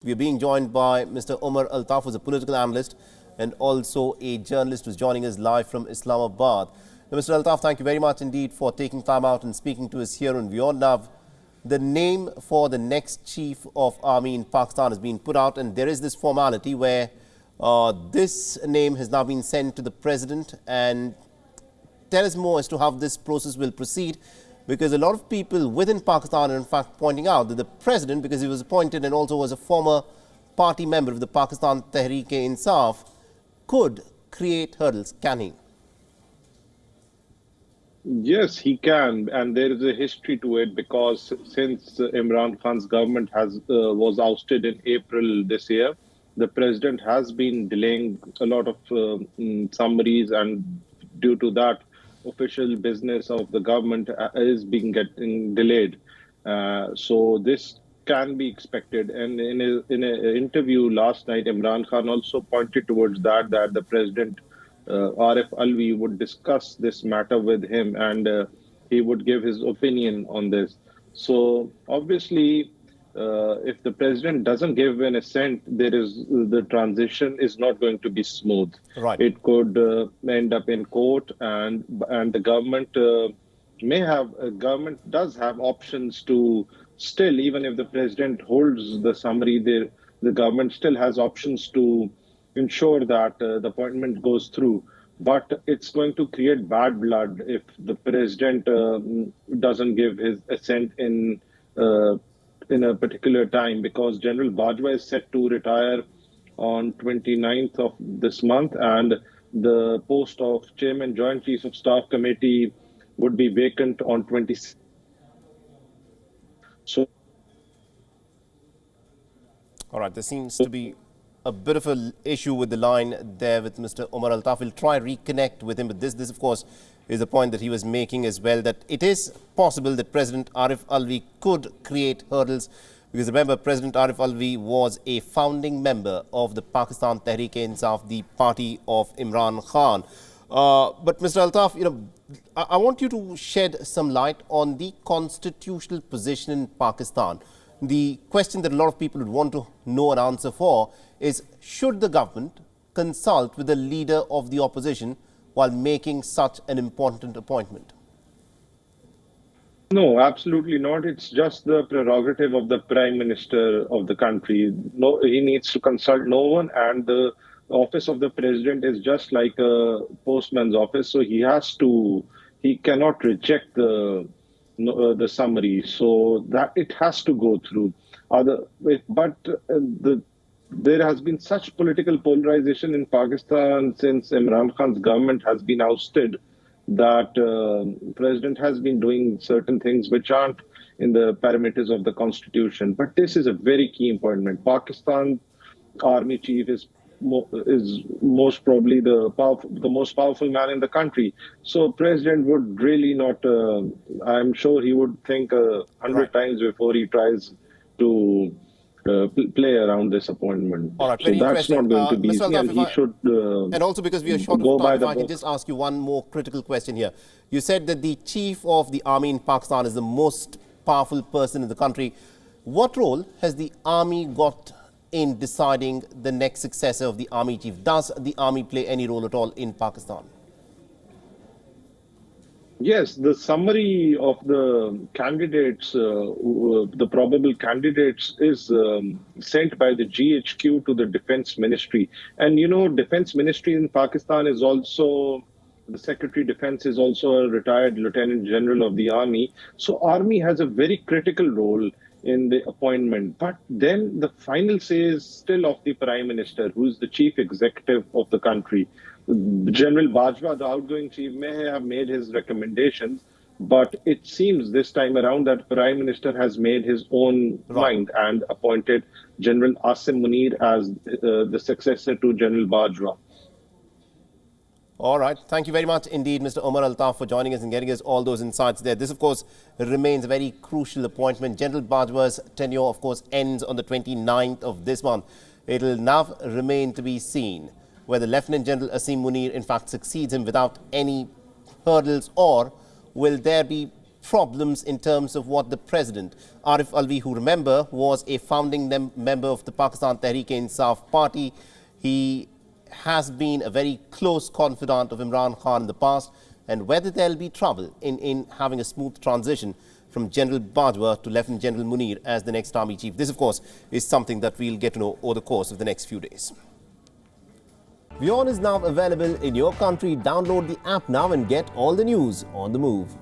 We are being joined by Mr. Omar Altaf, who's a political analyst and also a journalist who's joining us live from Islamabad. Now, Mr. Altaf, thank you very much indeed for taking time out and speaking to us here on WION. Now, the name for the next chief of army in Pakistan has been put out, and there is this formality where this name has now been sent to the president. And tell us more as to how this process will proceed, because a lot of people within Pakistan are in fact pointing out that the president, because he was appointed and also was a former party member of the Pakistan Tehreek-e-Insaf, could create hurdles. Can he? Yes, he can, and there is a history to it because since Imran Khan's government was ousted in April this year, the president has been delaying a lot of summaries, and due to that, official business of the government is getting delayed. So this can be expected. And in an interview last night, Imran Khan also pointed towards that the president Arif Alvi would discuss this matter with him, and he would give his opinion on this. So obviously, if the president doesn't give an assent, the transition is not going to be smooth. Right. It could end up in court, and the government government does have options to still, even if the president holds the summary, the government still has options to ensure that the appointment goes through. But it's going to create bad blood if the president doesn't give his assent in a particular time, because General Bajwa is set to retire on 29th of this month, and the post of Chairman Joint Chiefs of Staff Committee would be vacant on 26th. So, all right, there seems to be a bit of an issue with the line there with Mr. Omar Altaf. We'll try reconnect with him, but this of course is the point that he was making as well, that it is possible that President Arif Alvi could create hurdles, because remember, President Arif Alvi was a founding member of the Pakistan Tehreek-e-Insaf, the party of Imran Khan. But Mr. Altaf, I want you to shed some light on the constitutional position in Pakistan. The question that a lot of people would want to know an answer for is, should the government consult with the leader of the opposition while making such an important appointment? no, absolutely not. It's just the prerogative of the Prime Minister of the country. No, he needs to consult no one, and the office of the president is just like a postman's office, so he cannot reject the summary, so that it has to go through. There has been such political polarization in Pakistan since Imran Khan's government has been ousted, that president has been doing certain things which aren't in the parameters of the constitution. But this is a very key appointment. Pakistan army chief is most probably the most powerful man in the country. So president would really not, I'm sure he would think 100 times before he tries to play around this appointment. All right, so that's not going to be easy, and he should and also, because we are short of time, if I can just ask you one more critical question here. You said that the chief of the army in Pakistan is the most powerful person in the country. What role has the army got in deciding the next successor of the army chief? Does the army play any role at all in Pakistan? Yes, the summary of the candidates, the probable candidates, is sent by the GHQ to the Defense Ministry. And Defense Ministry in Pakistan is also, the Secretary Defense is also a retired Lieutenant General of the Army. So Army has a very critical role in the appointment. But then the final say is still of the Prime Minister, who is the chief executive of the country. General Bajwa, the outgoing chief, may have made his recommendations, but it seems this time around that Prime Minister has made his own mind and appointed General Asim Munir as the successor to General Bajwa. All right. Thank you very much indeed, Mr. Omar Altaf, for joining us and getting us all those insights there. This, of course, remains a very crucial appointment. General Bajwa's tenure, of course, ends on the 29th of this month. It will now remain to be seen whether Lieutenant General Asim Munir, in fact, succeeds him without any hurdles, or will there be problems in terms of what the president, Arif Alvi, who remember was a founding member of the Pakistan Tehreek-e-Insaf party. He has been a very close confidant of Imran Khan in the past, and whether there'll be trouble in having a smooth transition from General Bajwa to Lieutenant General Munir as the next army chief. This, of course, is something that we'll get to know over the course of the next few days. WION is now available in your country. Download the app now and get all the news on the move.